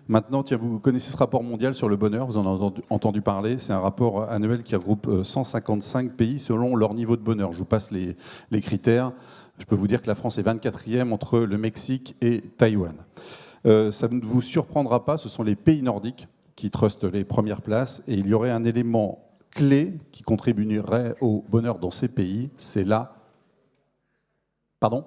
Maintenant, tiens, vous connaissez ce rapport mondial sur le bonheur, vous en avez entendu parler. C'est un rapport annuel qui regroupe 155 pays selon leur niveau de bonheur. Je vous passe les critères. Je peux vous dire que la France est 24e entre le Mexique et Taïwan. Ça ne vous surprendra pas, ce sont les pays nordiques qui trustent les premières places. Et il y aurait un élément clé qui contribuerait au bonheur dans ces pays, c'est la... Pardon ?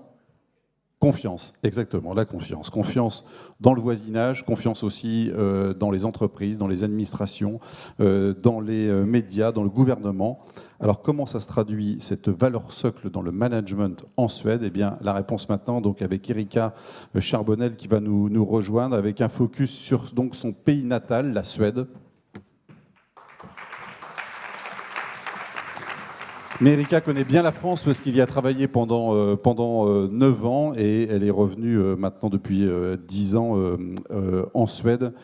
Confiance, exactement, la confiance. Confiance dans le voisinage, confiance aussi dans les entreprises, dans les administrations, dans les médias, dans le gouvernement. Alors comment ça se traduit, cette valeur socle dans le management en Suède ? Eh bien, la réponse maintenant, donc avec Erika Charbonnel qui va nous rejoindre, avec un focus sur donc, son pays natal, la Suède. Mais Erika connaît bien la France parce qu'il y a travaillé pendant 9 ans et elle est revenue maintenant depuis 10 ans en Suède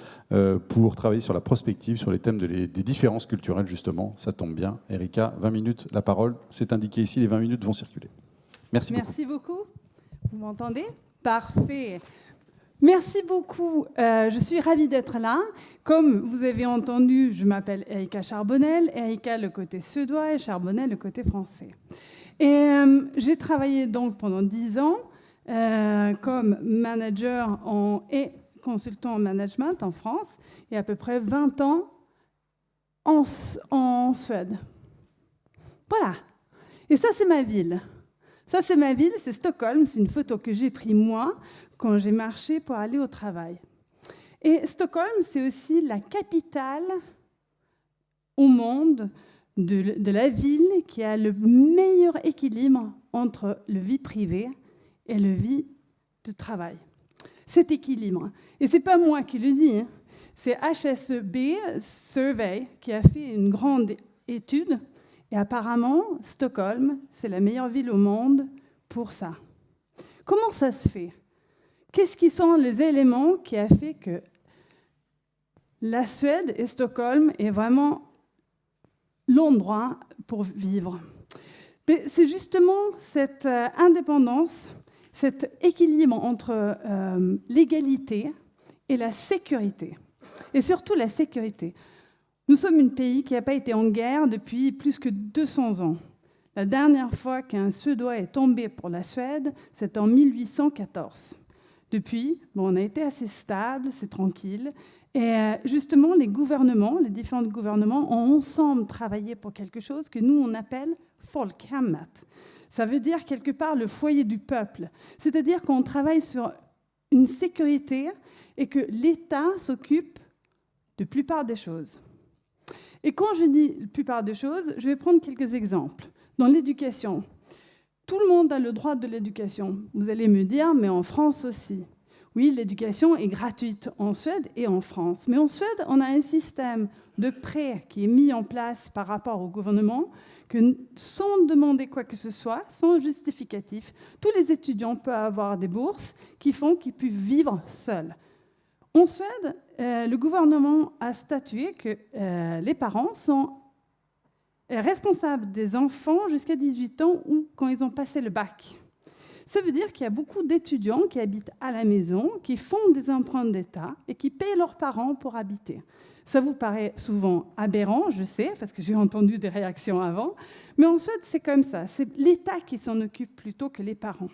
pour travailler sur la prospective, sur les thèmes des différences culturelles justement. Ça tombe bien. Erika, 20 minutes, la parole. C'est indiqué ici, les 20 minutes vont circuler. Merci beaucoup. Merci beaucoup. Vous m'entendez ? Parfait. Merci beaucoup. Je suis ravie d'être là. Comme vous avez entendu, je m'appelle Erika Charbonnel. Erika, le côté suédois, et Charbonnel, le côté français. Et j'ai travaillé donc pendant 10 ans comme manager et consultant en management en France et à peu près 20 ans en Suède. Voilà. Et ça, c'est ma ville. Ça, c'est ma ville, c'est Stockholm. C'est une photo que j'ai prise moi quand j'ai marché pour aller au travail. Et Stockholm, c'est aussi la capitale au monde de la ville qui a le meilleur équilibre entre le vie privée et le vie de travail. Cet équilibre. Et ce n'est pas moi qui le dis, hein. C'est HSEB Survey qui a fait une grande étude. Et apparemment, Stockholm, c'est la meilleure ville au monde pour ça. Comment ça se fait ? Qu'est-ce qui sont les éléments qui ont fait que la Suède et Stockholm est vraiment l'endroit pour vivre ? Mais c'est justement cette indépendance, cet équilibre entre l'égalité et la sécurité. Et surtout la sécurité. Nous sommes un pays qui n'a pas été en guerre depuis plus que 200 ans. La dernière fois qu'un Suédois est tombé pour la Suède, c'est en 1814. Depuis, on a été assez stable, c'est tranquille. Et justement, les différents gouvernements ont ensemble travaillé pour quelque chose que nous, on appelle folkhemmet. Ça veut dire quelque part le foyer du peuple. C'est-à-dire qu'on travaille sur une sécurité et que l'État s'occupe de la plupart des choses. Et quand je dis la plupart des choses, je vais prendre quelques exemples. Dans l'éducation, tout le monde a le droit de l'éducation. Vous allez me dire, mais en France aussi. Oui, l'éducation est gratuite en Suède et en France. Mais en Suède, on a un système de prêt qui est mis en place par rapport au gouvernement, que sans demander quoi que ce soit, sans justificatif, tous les étudiants peuvent avoir des bourses qui font qu'ils puissent vivre seuls. En Suède, le gouvernement a statué que les parents sont responsables des enfants jusqu'à 18 ans ou quand ils ont passé le bac. Ça veut dire qu'il y a beaucoup d'étudiants qui habitent à la maison, qui font des emprunts d'État et qui payent leurs parents pour habiter. Ça vous paraît souvent aberrant, je sais, parce que j'ai entendu des réactions avant, mais en Suède, c'est comme ça. C'est l'État qui s'en occupe plutôt que les parents.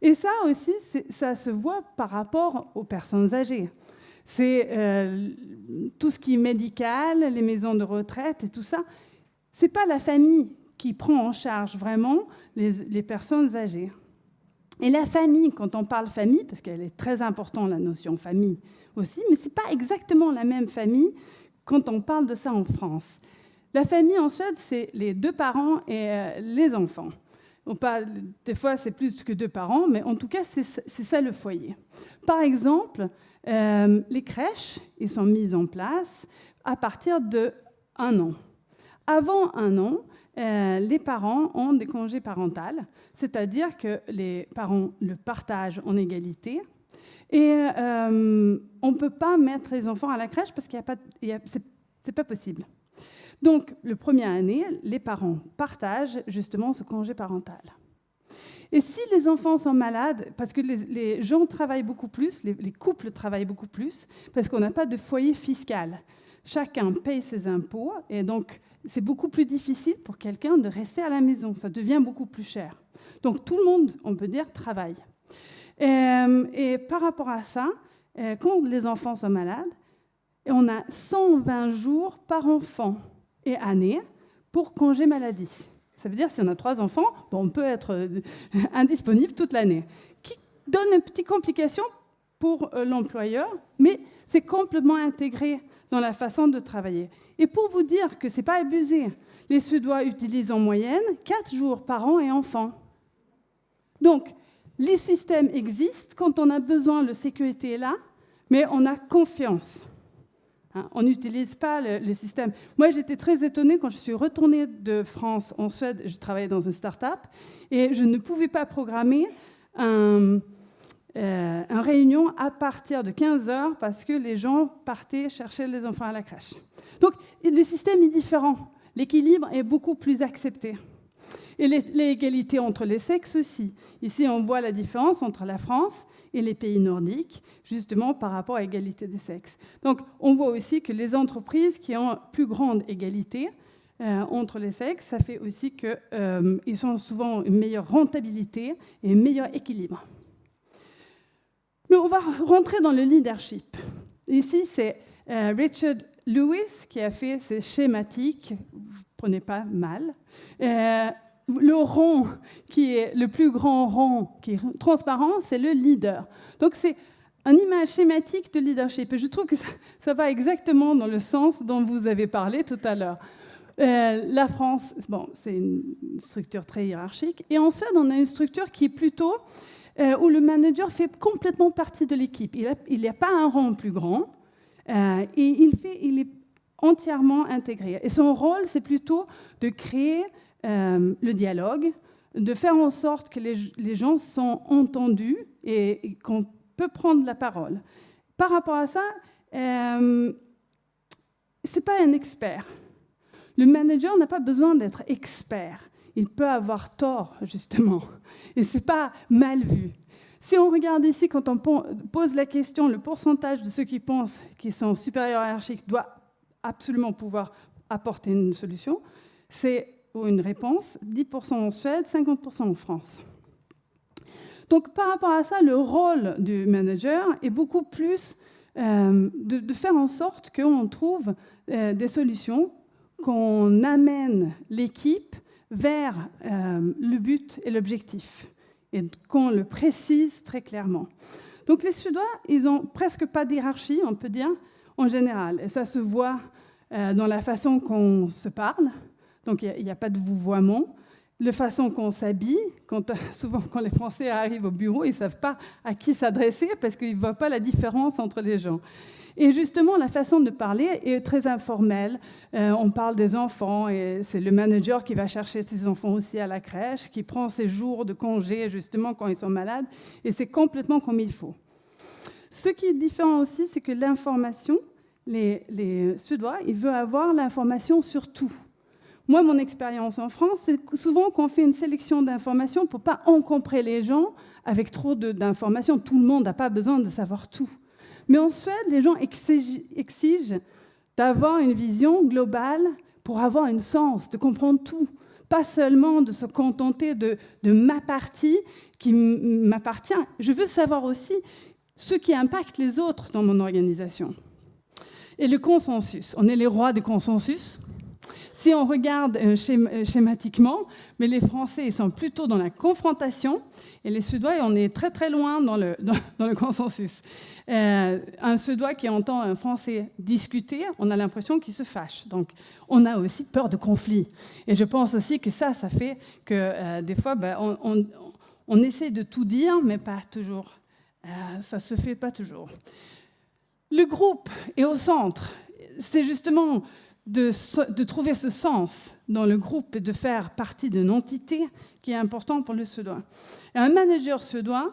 Et ça aussi, ça se voit par rapport aux personnes âgées. C'est tout ce qui est médical, les maisons de retraite et tout ça. Ce n'est pas la famille qui prend en charge vraiment les personnes âgées. Et la famille, quand on parle famille, parce qu'elle est très importante, la notion famille aussi, mais ce n'est pas exactement la même famille quand on parle de ça en France. La famille en Suède, c'est les 2 parents et les enfants. Des fois, c'est plus que 2 parents, mais en tout cas, c'est ça le foyer. Par exemple, les crèches, ils sont mises en place à partir de 1 an. Avant 1 an, les parents ont des congés parentaux, c'est-à-dire que les parents le partagent en égalité. Et on ne peut pas mettre les enfants à la crèche parce que c'est pas possible. Donc, la première année, les parents partagent justement ce congé parental. Et si les enfants sont malades, parce que les gens travaillent beaucoup plus, les couples travaillent beaucoup plus, parce qu'on n'a pas de foyer fiscal. Chacun paye ses impôts, et donc c'est beaucoup plus difficile pour quelqu'un de rester à la maison. Ça devient beaucoup plus cher. Donc tout le monde, on peut dire, travaille. Et par rapport à ça, quand les enfants sont malades, on a 120 jours par enfant et année pour congé maladie. Ça veut dire que si on a 3 enfants, on peut être indisponible toute l'année. Qui donne une petite complication pour l'employeur, mais c'est complètement intégré dans la façon de travailler. Et pour vous dire que ce n'est pas abusé, les Suédois utilisent en moyenne 4 jours par an et enfant. Donc, les systèmes existent. Quand on a besoin, la sécurité est là, mais on a confiance. On n'utilise pas le système. Moi, j'étais très étonnée quand je suis retournée de France en Suède. Je travaillais dans une start-up et je ne pouvais pas programmer une réunion à partir de 15h parce que les gens partaient chercher les enfants à la crèche. Donc, le système est différent. L'équilibre est beaucoup plus accepté. Et l'égalité entre les sexes aussi. Ici, on voit la différence entre la France et les pays nordiques, justement par rapport à l'égalité des sexes. Donc, on voit aussi que les entreprises qui ont plus grande égalité entre les sexes, ça fait aussi qu'ils ont souvent une meilleure rentabilité et un meilleur équilibre. Mais on va rentrer dans le leadership. Ici, c'est Richard Lewis qui a fait ces schématiques, vous ne prenez pas mal. Le rond qui est le plus grand rond, qui est transparent, c'est le leader. Donc c'est une image schématique de leadership. Et je trouve que ça va exactement dans le sens dont vous avez parlé tout à l'heure. La France, c'est une structure très hiérarchique. Et en Suède, on a une structure qui est plutôt où le manager fait complètement partie de l'équipe. Il n'y a pas un rang plus grand et il est entièrement intégré. Et son rôle, c'est plutôt de créer le dialogue, de faire en sorte que les gens sont entendus et qu'on peut prendre la parole. Par rapport à ça, ce n'est pas un expert. Le manager n'a pas besoin d'être expert. Il peut avoir tort, justement. Et ce n'est pas mal vu. Si on regarde ici, quand on pose la question, le pourcentage de ceux qui pensent qu'ils sont supérieurs hiérarchiques doit absolument pouvoir apporter une solution, ou une réponse, 10% en Suède, 50% en France. Donc par rapport à ça, le rôle du manager est beaucoup plus de faire en sorte qu'on trouve des solutions, qu'on amène l'équipe vers le but et l'objectif, et qu'on le précise très clairement. Donc les Suédois, ils n'ont presque pas de hiérarchie, on peut dire, en général. Et ça se voit dans la façon qu'on se parle. Donc, il n'y a pas de vouvoiement. La façon qu'on s'habille, souvent quand les Français arrivent au bureau, ils ne savent pas à qui s'adresser parce qu'ils ne voient pas la différence entre les gens. Et justement, la façon de parler est très informelle. On parle des enfants et c'est le manager qui va chercher ses enfants aussi à la crèche, qui prend ses jours de congé justement quand ils sont malades. Et c'est complètement comme il faut. Ce qui est différent aussi, c'est que l'information, les Suédois, ils veulent avoir l'information sur tout. Moi, mon expérience en France, c'est souvent qu'on fait une sélection d'informations pour ne pas encombrer les gens avec trop d'informations. Tout le monde n'a pas besoin de savoir tout. Mais en Suède, les gens exigent d'avoir une vision globale pour avoir un sens, de comprendre tout. Pas seulement de se contenter de ma partie qui m'appartient. Je veux savoir aussi ce qui impacte les autres dans mon organisation. Et le consensus. On est les rois du consensus. Si on regarde schématiquement, mais les Français ils sont plutôt dans la confrontation et les Suédois, on est très très loin dans le consensus. Un Suédois qui entend un Français discuter, on a l'impression qu'il se fâche. Donc on a aussi peur de conflit. Et je pense aussi que ça fait que des fois, on essaie de tout dire, mais pas toujours. Ça ne se fait pas toujours. Le groupe est au centre. C'est justement de trouver ce sens dans le groupe et de faire partie d'une entité qui est important pour le Suédois. Et un manager suédois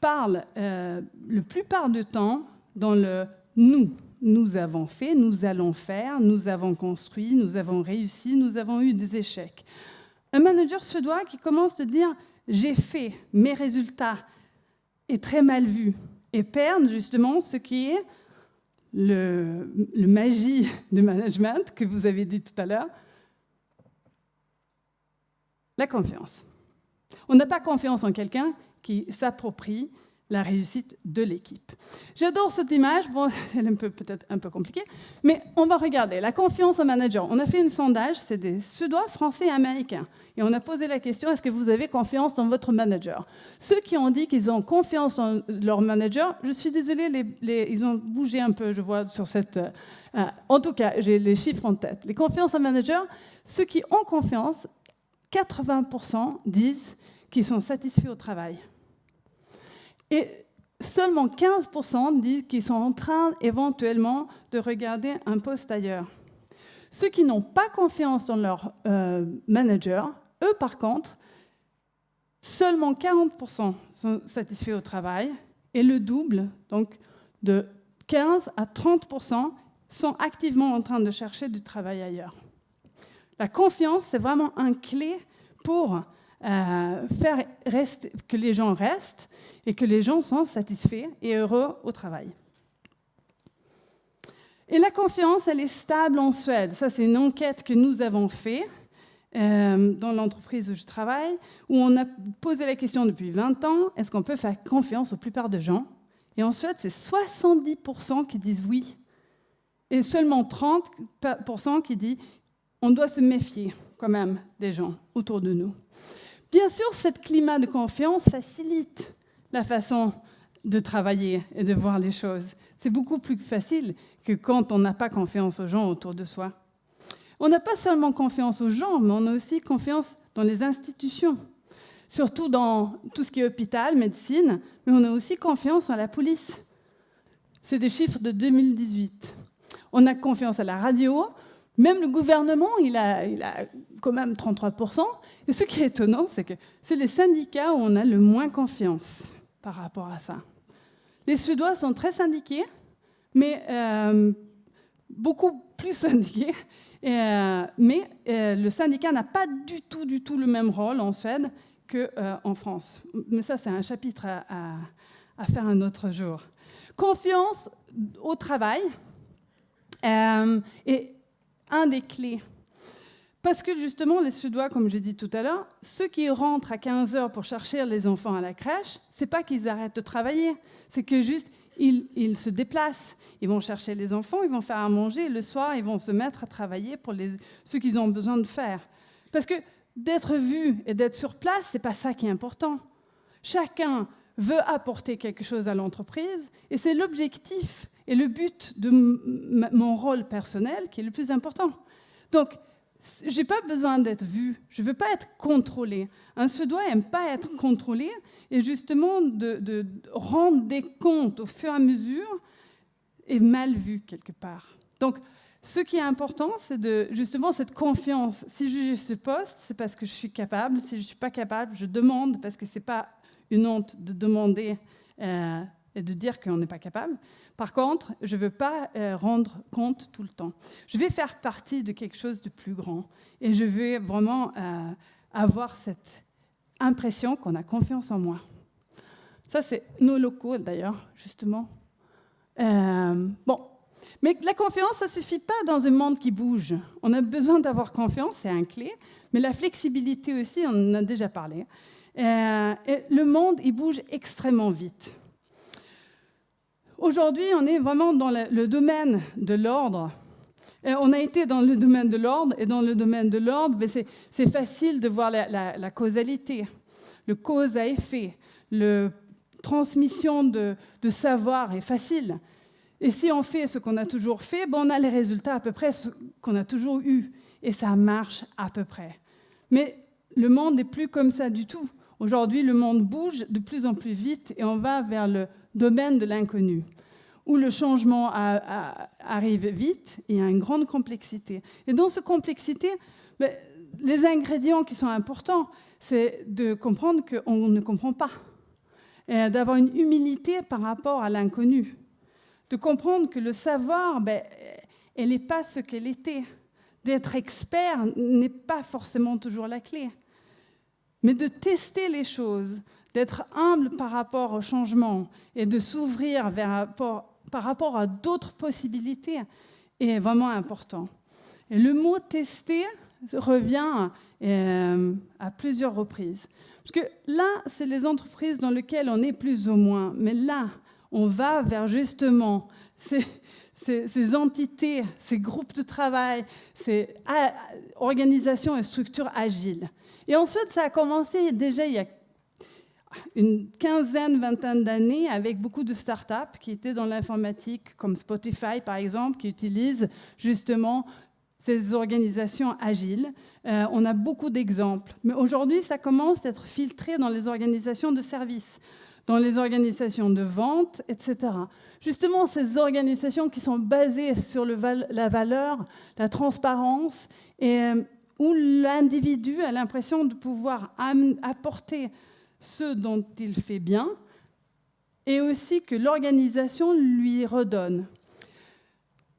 parle la plupart du temps dans le « nous ». Nous avons fait, nous allons faire, nous avons construit, nous avons réussi, nous avons eu des échecs. Un manager suédois qui commence à dire « j'ai fait, mes résultats est très mal vu et perdent justement ce qui est le magie du management que vous avez dit tout à l'heure, la confiance. On n'a pas confiance en quelqu'un qui s'approprie la réussite de l'équipe. J'adore cette image, bon, elle est peut-être un peu compliquée, mais on va regarder. La confiance au manager. On a fait un sondage, c'est des Suédois, Français et Américains. Et on a posé la question, est-ce que vous avez confiance dans votre manager? Ceux qui ont dit qu'ils ont confiance dans leur manager, je suis désolée, ils ont bougé un peu, je vois, sur cette... en tout cas, j'ai les chiffres en tête. Les confiances au manager, ceux qui ont confiance, 80% disent qu'ils sont satisfaits au travail. Et seulement 15% disent qu'ils sont en train éventuellement de regarder un poste ailleurs. Ceux qui n'ont pas confiance dans leur manager, eux par contre, seulement 40% sont satisfaits au travail et le double, donc de 15 à 30%, sont activement en train de chercher du travail ailleurs. La confiance, c'est vraiment une clé pour faire que les gens restent et que les gens sont satisfaits et heureux au travail. Et la confiance, elle est stable en Suède. Ça, c'est une enquête que nous avons faite dans l'entreprise où je travaille, où on a posé la question depuis 20 ans, est-ce qu'on peut faire confiance aux plupart des gens? Et en Suède, c'est 70% qui disent oui. Et seulement 30% qui disent on doit se méfier quand même des gens autour de nous. Bien sûr, ce climat de confiance facilite la façon de travailler et de voir les choses. C'est beaucoup plus facile que quand on n'a pas confiance aux gens autour de soi. On n'a pas seulement confiance aux gens, mais on a aussi confiance dans les institutions, surtout dans tout ce qui est hôpital, médecine, mais on a aussi confiance en la police. C'est des chiffres de 2018. On a confiance à la radio. Même le gouvernement, il a quand même 33%. Et ce qui est étonnant, c'est que c'est les syndicats où on a le moins confiance par rapport à ça. Les Suédois sont très syndiqués, mais beaucoup plus syndiqués. Mais le syndicat n'a pas du tout le même rôle en Suède qu'en France. Mais ça, c'est un chapitre à faire un autre jour. Confiance au travail est un des clés. Parce que justement, les Suédois, comme j'ai dit tout à l'heure, ceux qui rentrent à 15h pour chercher les enfants à la crèche, c'est pas qu'ils arrêtent de travailler, c'est que juste ils se déplacent. Ils vont chercher les enfants, ils vont faire à manger, et le soir, ils vont se mettre à travailler pour ce qu'ils ont besoin de faire. Parce que d'être vu et d'être sur place, c'est pas ça qui est important. Chacun veut apporter quelque chose à l'entreprise, et c'est l'objectif et le but de mon rôle personnel qui est le plus important. Donc, je n'ai pas besoin d'être vu, je ne veux pas être contrôlé. Un Suédois n'aime pas être contrôlé, et justement, de rendre des comptes au fur et à mesure est mal vu quelque part. Donc, ce qui est important, c'est justement cette confiance. Si j'ai ce poste, c'est parce que je suis capable. Si je ne suis pas capable, je demande, parce que ce n'est pas une honte de demander et de dire qu'on n'est pas capable. Par contre, je ne veux pas rendre compte tout le temps. Je vais faire partie de quelque chose de plus grand. Et je vais vraiment avoir cette impression qu'on a confiance en moi. Ça, c'est nos locaux, d'ailleurs, justement. Bon. Mais la confiance, ça ne suffit pas dans un monde qui bouge. On a besoin d'avoir confiance, c'est un clé. Mais la flexibilité aussi, on en a déjà parlé. Et le monde, il bouge extrêmement vite. Aujourd'hui, on est vraiment dans le domaine de l'ordre. On a été dans le domaine de l'ordre, et dans le domaine de l'ordre, c'est facile de voir la causalité, le cause à effet, la transmission de savoir est facile. Et si on fait ce qu'on a toujours fait, on a les résultats à peu près ce qu'on a toujours eu, et ça marche à peu près. Mais le monde n'est plus comme ça du tout. Aujourd'hui, le monde bouge de plus en plus vite, et on va vers le domaine de l'inconnu, où le changement arrive vite et il y a une grande complexité. Et dans cette complexité, les ingrédients qui sont importants, c'est de comprendre qu'on ne comprend pas, et d'avoir une humilité par rapport à l'inconnu, de comprendre que le savoir, elle n'est pas ce qu'elle était. D'être expert n'est pas forcément toujours la clé. mais de tester les choses, d'être humble par rapport au changement et de s'ouvrir par rapport à d'autres possibilités est vraiment important. Et le mot « tester » revient à plusieurs reprises. Parce que là, c'est les entreprises dans lesquelles on est plus ou moins, mais là, on va vers justement ces entités, ces groupes de travail, ces organisations et structures agiles. Et ensuite, ça a commencé déjà il y a une quinzaine, vingtaine d'années avec beaucoup de startups qui étaient dans l'informatique, comme Spotify par exemple, qui utilisent justement ces organisations agiles. On a beaucoup d'exemples. Mais aujourd'hui, ça commence à être filtré dans les organisations de services, dans les organisations de vente, etc. Justement, ces organisations qui sont basées sur la valeur, la transparence, et où l'individu a l'impression de pouvoir apporter ce dont il fait bien, et aussi que l'organisation lui redonne.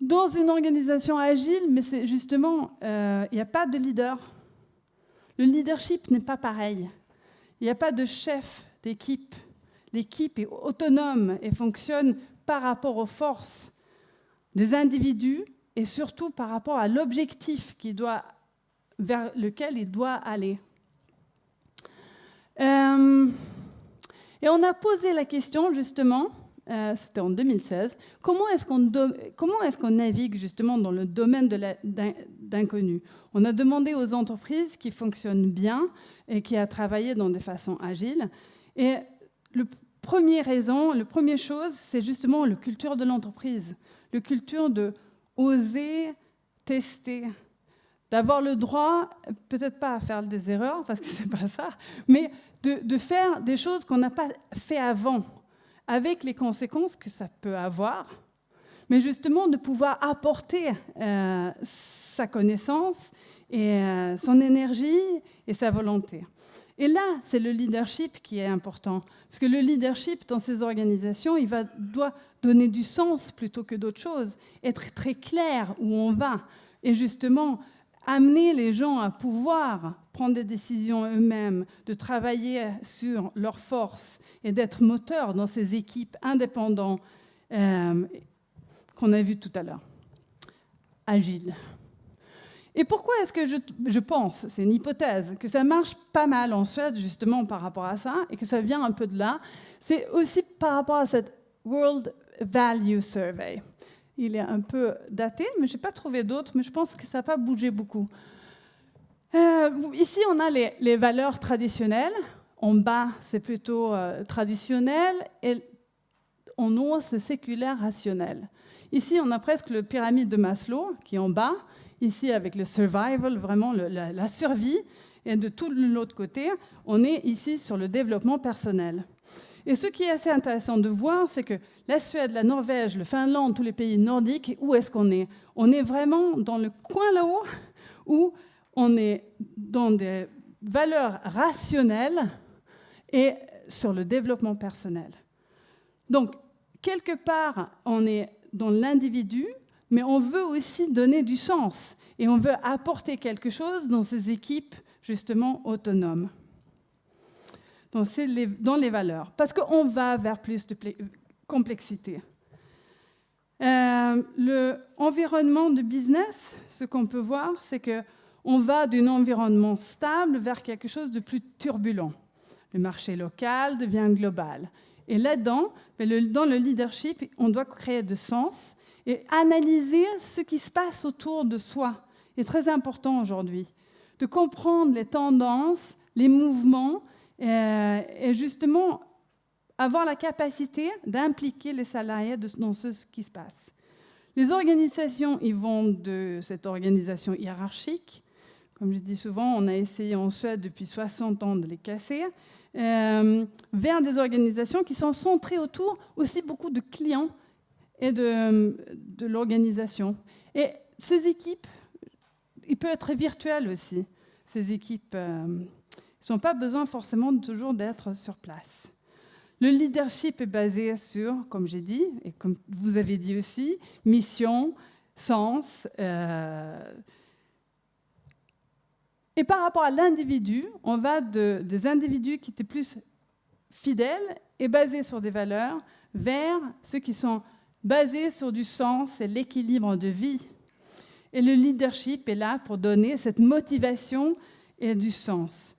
Dans une organisation agile, mais c'est justement, il n'y a pas de leader. Le leadership n'est pas pareil. Il n'y a pas de chef d'équipe. L'équipe est autonome et fonctionne par rapport aux forces des individus et surtout par rapport à l'objectif vers lequel il doit aller. Et on a posé la question, justement, c'était en 2016, comment est-ce qu'on navigue justement dans le domaine d'inconnu? On a demandé aux entreprises qui fonctionnent bien et qui ont travaillé dans des façons agiles. Et la première chose, c'est justement la culture de l'entreprise, la culture de oser tester, d'avoir le droit, peut-être pas à faire des erreurs, parce que c'est pas ça, mais de faire des choses qu'on n'a pas fait avant, avec les conséquences que ça peut avoir, mais justement de pouvoir apporter sa connaissance et son énergie et sa volonté. Et là, c'est le leadership qui est important, parce que le leadership dans ces organisations, doit donner du sens plutôt que d'autres choses, être très clair où on va, et justement amener les gens à pouvoir prendre des décisions eux-mêmes, de travailler sur leurs forces et d'être moteurs dans ces équipes indépendantes qu'on a vues tout à l'heure. Agile. Et pourquoi est-ce que je pense, c'est une hypothèse, que ça marche pas mal en Suède justement par rapport à ça et que ça vient un peu de là, c'est aussi par rapport à cette World Value Survey. Il est un peu daté, mais je n'ai pas trouvé d'autres, mais je pense que ça n'a pas bougé beaucoup. Ici, on a les valeurs traditionnelles. En bas, c'est plutôt traditionnel, et en haut, c'est séculaire, rationnel. Ici, on a presque la pyramide de Maslow, qui est en bas. Ici, avec le survival, vraiment la survie. Et de tout l'autre côté, on est ici sur le développement personnel. Et ce qui est assez intéressant de voir, c'est que la Suède, la Norvège, le Finlande, tous les pays nordiques, où est-ce qu'on est? On est vraiment dans le coin là-haut, où on est dans des valeurs rationnelles et sur le développement personnel. Donc, quelque part, on est dans l'individu, mais on veut aussi donner du sens et on veut apporter quelque chose dans ces équipes, justement, autonomes. Donc, c'est dans les valeurs, parce qu'on va vers plus de complexité. L'environnement de business, ce qu'on peut voir, c'est qu'on va d'un environnement stable vers quelque chose de plus turbulent. Le marché local devient global. Et là-dedans, dans le leadership, on doit créer du sens et analyser ce qui se passe autour de soi. C'est très important aujourd'hui, de comprendre les tendances, les mouvements, et justement avoir la capacité d'impliquer les salariés dans ce qui se passe. Les organisations, ils vont de cette organisation hiérarchique. Comme je dis souvent, on a essayé en Suède depuis 60 ans de les casser, vers des organisations qui sont centrées autour aussi beaucoup de clients et de l'organisation. Et ces équipes, ils peuvent être virtuelles aussi. Ces équipes, ils n'ont pas besoin forcément toujours d'être sur place. Le leadership est basé sur, comme j'ai dit, et comme vous avez dit aussi, mission, sens, Et par rapport à l'individu, on va des individus qui étaient plus fidèles et basés sur des valeurs vers ceux qui sont basés sur du sens et l'équilibre de vie. Et le leadership est là pour donner cette motivation et du sens.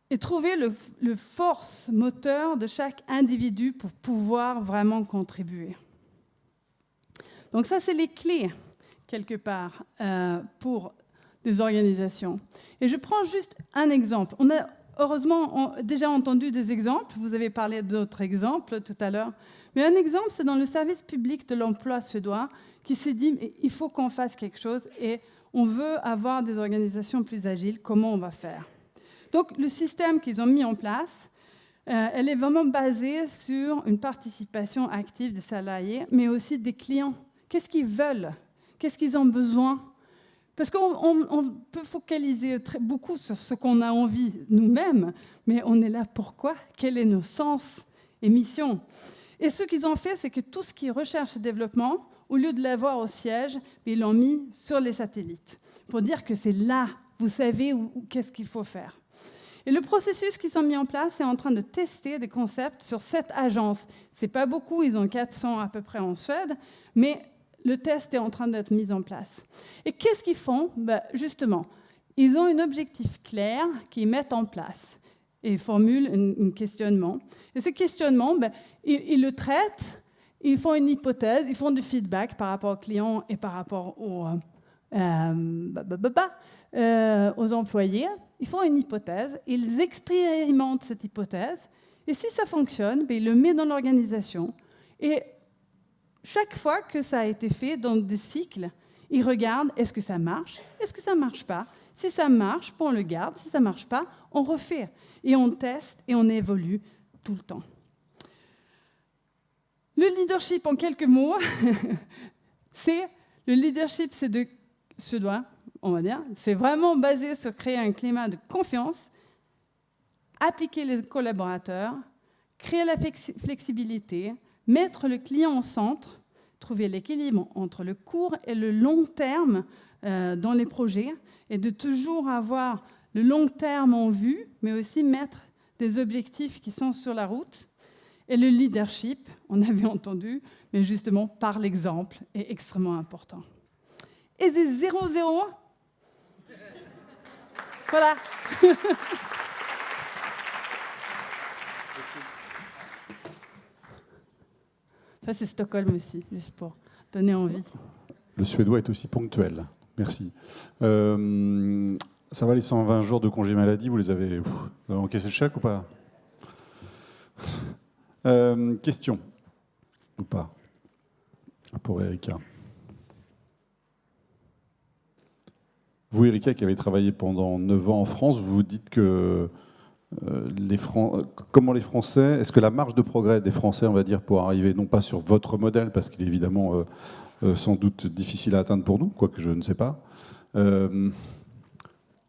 Et trouver le force moteur de chaque individu pour pouvoir vraiment contribuer. Donc ça, c'est les clés, quelque part, pour des organisations. Et je prends juste un exemple. On a heureusement déjà entendu des exemples. Vous avez parlé d'autres exemples tout à l'heure. Mais un exemple, c'est dans le service public de l'emploi suédois qui s'est dit il faut qu'on fasse quelque chose et on veut avoir des organisations plus agiles. Comment on va faire ? Donc, le système qu'ils ont mis en place, elle est vraiment basée sur une participation active des salariés, mais aussi des clients. Qu'est-ce qu'ils veulent ? Qu'est-ce qu'ils ont besoin ? Parce qu'on peut focaliser beaucoup sur ce qu'on a envie nous-mêmes, mais on est là pourquoi ? Quel est nos sens et missions ? Et ce qu'ils ont fait, c'est que tout ce qui est recherche et développement, au lieu de l'avoir au siège, ils l'ont mis sur les satellites, pour dire que c'est là, vous savez qu'est-ce qu'il faut faire. Et le processus qu'ils ont mis en place est en train de tester des concepts sur 7 agences. Ce n'est pas beaucoup, ils ont 400 à peu près en Suède, mais le test est en train d'être mis en place. Et qu'est-ce qu'ils font ? Justement, ils ont un objectif clair qu'ils mettent en place et ils formulent un questionnement. Et ce questionnement, ils le traitent, ils font une hypothèse, ils font du feedback par rapport aux clients et par rapport aux employés. Ils font une hypothèse, ils expérimentent cette hypothèse, et si ça fonctionne, ils le mettent dans l'organisation. Et chaque fois que ça a été fait dans des cycles, ils regardent est-ce que ça marche, est-ce que ça ne marche pas. Si ça marche, on le garde. Si ça ne marche pas, on refait. Et on teste et on évolue tout le temps. Le leadership, en quelques mots, c'est de suédois, on va dire. C'est vraiment basé sur créer un climat de confiance, appliquer les collaborateurs, créer la flexibilité, mettre le client au centre, trouver l'équilibre entre le court et le long terme dans les projets et de toujours avoir le long terme en vue, mais aussi mettre des objectifs qui sont sur la route. Et le leadership, on avait entendu, mais justement par l'exemple, est extrêmement important. Et c'est 0-0. Voilà. Ça, c'est Stockholm aussi, juste pour donner envie. Le suédois est aussi ponctuel. Merci. Ça va, les 120 jours de congé maladie, vous avez encaissé le chèque ou pas ? Question ou pas pour Erika. Vous, Erika, qui avez travaillé pendant 9 ans en France, vous vous dites que comment les Français, est-ce que la marge de progrès des Français, on va dire, pour arriver non pas sur votre modèle, parce qu'il est évidemment sans doute difficile à atteindre pour nous, quoique je ne sais pas,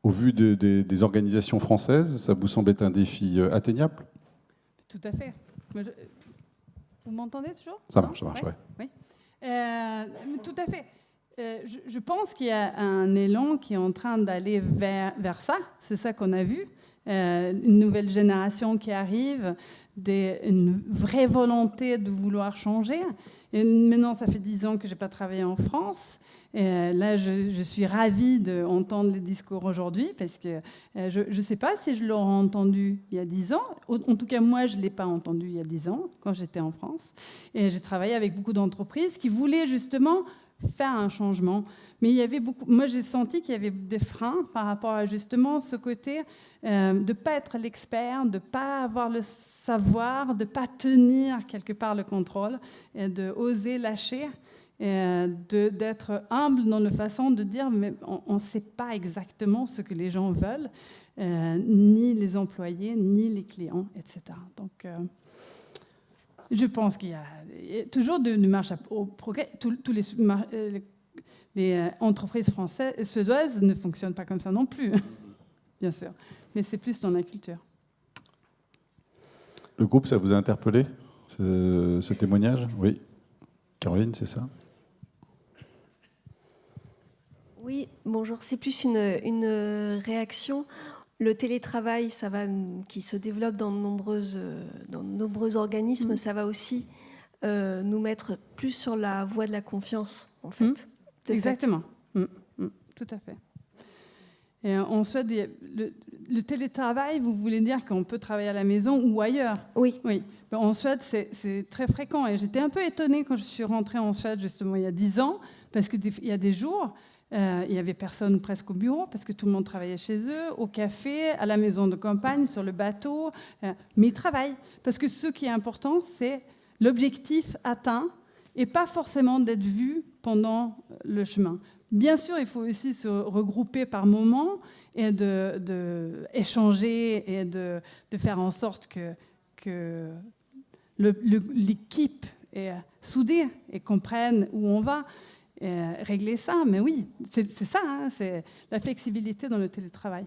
au vu des organisations françaises, ça vous semble être un défi atteignable ? Tout à fait. Vous m'entendez toujours ? Ça marche, ouais. Oui. Tout à fait. Je pense qu'il y a un élan qui est en train d'aller vers ça. C'est ça qu'on a vu. Une nouvelle génération qui arrive, une vraie volonté de vouloir changer. Et maintenant, ça fait 10 ans que je n'ai pas travaillé en France. Et là, je suis ravie d'entendre les discours aujourd'hui parce que je ne sais pas si je l'aurais entendu il y a 10 ans. En tout cas, moi, je ne l'ai pas entendu il y a 10 ans quand j'étais en France. Et j'ai travaillé avec beaucoup d'entreprises qui voulaient justement faire un changement. Mais il y avait moi, j'ai senti qu'il y avait des freins par rapport à justement ce côté de ne pas être l'expert, de ne pas avoir le savoir, de ne pas tenir quelque part le contrôle, et d'oser lâcher, d'être humble dans la façon de dire mais on ne sait pas exactement ce que les gens veulent, ni les employés, ni les clients, etc. Donc, je pense qu'il y a toujours une marche au progrès. Tous les entreprises françaises et suédoises ne fonctionnent pas comme ça non plus, bien sûr. Mais c'est plus dans la culture. Le groupe, ça vous a interpellé, ce témoignage ? Oui. Caroline, c'est ça ? Oui, Bonjour, c'est plus une réaction. Le télétravail, qui se développe dans de nombreux organismes, ça va aussi nous mettre plus sur la voie de la confiance, en fait. Exactement. Tout à fait. Et en Suède, le télétravail, vous voulez dire qu'on peut travailler à la maison ou ailleurs? Oui. En Suède, c'est très fréquent. Et j'étais un peu étonnée quand je suis rentrée en Suède, justement, il y a 10 ans, parce qu'il y a des jours, il n'y avait personne presque au bureau, parce que tout le monde travaillait chez eux, au café, à la maison de campagne, sur le bateau. Mais ils travaillent. Parce que ce qui est important, c'est l'objectif atteint et pas forcément d'être vu pendant le chemin. Bien sûr, il faut aussi se regrouper par moment et d'échanger et de faire en sorte que l'équipe est soudée et comprenne où on va. Régler ça, mais oui, c'est ça, hein, c'est la flexibilité dans le télétravail.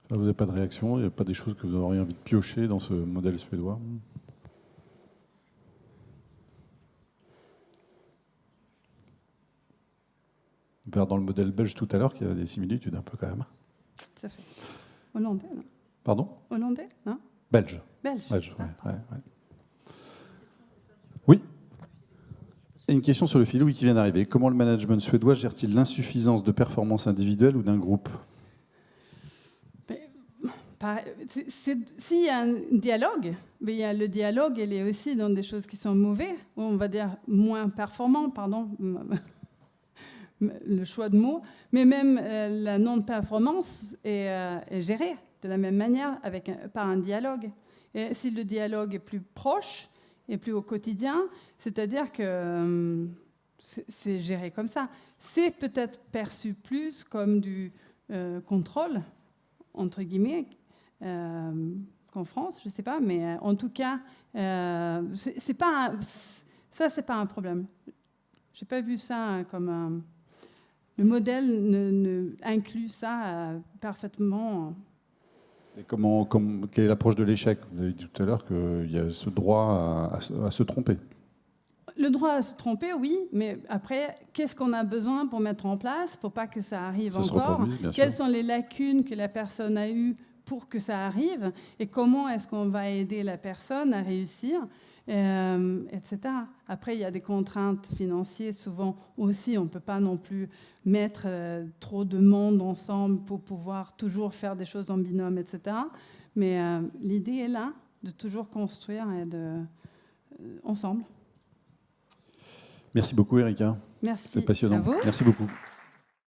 Vous n'avez pas de réaction? Il n'y a pas des choses que vous auriez envie de piocher dans ce modèle suédois? On peut voir dans le modèle belge tout à l'heure qu'il y a des similitudes un peu quand même. Tout à fait. Hollandais, non? Pardon? Hollandais, non? Belge. Belge. Ouais. Oui. Et une question sur le fil, oui, qui vient d'arriver. Comment le management suédois gère-t-il l'insuffisance de performance individuelle ou d'un groupe? S'il y a un dialogue, mais le dialogue, il est aussi dans des choses qui sont mauvaises, ou on va dire moins performants, pardon, le choix de mots, mais même la non-performance est gérée de la même manière par un dialogue. Et si le dialogue est plus proche et plus au quotidien, c'est-à-dire que c'est géré comme ça. C'est peut-être perçu plus comme du contrôle, entre guillemets, qu'en France, je ne sais pas, mais en tout cas, c'est pas un problème. Je n'ai pas vu ça comme le modèle inclut ça parfaitement. Et quelle est l'approche de l'échec? Vous avez dit tout à l'heure qu'il y a ce droit à se tromper. Le droit à se tromper, oui, mais après, qu'est-ce qu'on a besoin pour mettre en place pour pas que ça arrive encore? Quelles sont les lacunes que la personne a eues pour que ça arrive? Et comment est-ce qu'on va aider la personne à réussir, etc. Après, il y a des contraintes financières. Souvent aussi, on ne peut pas non plus mettre trop de monde ensemble pour pouvoir toujours faire des choses en binôme, etc. Mais l'idée est là, de toujours construire et ensemble. Merci beaucoup, Erika. Merci. C'est passionnant. À vous. Merci beaucoup.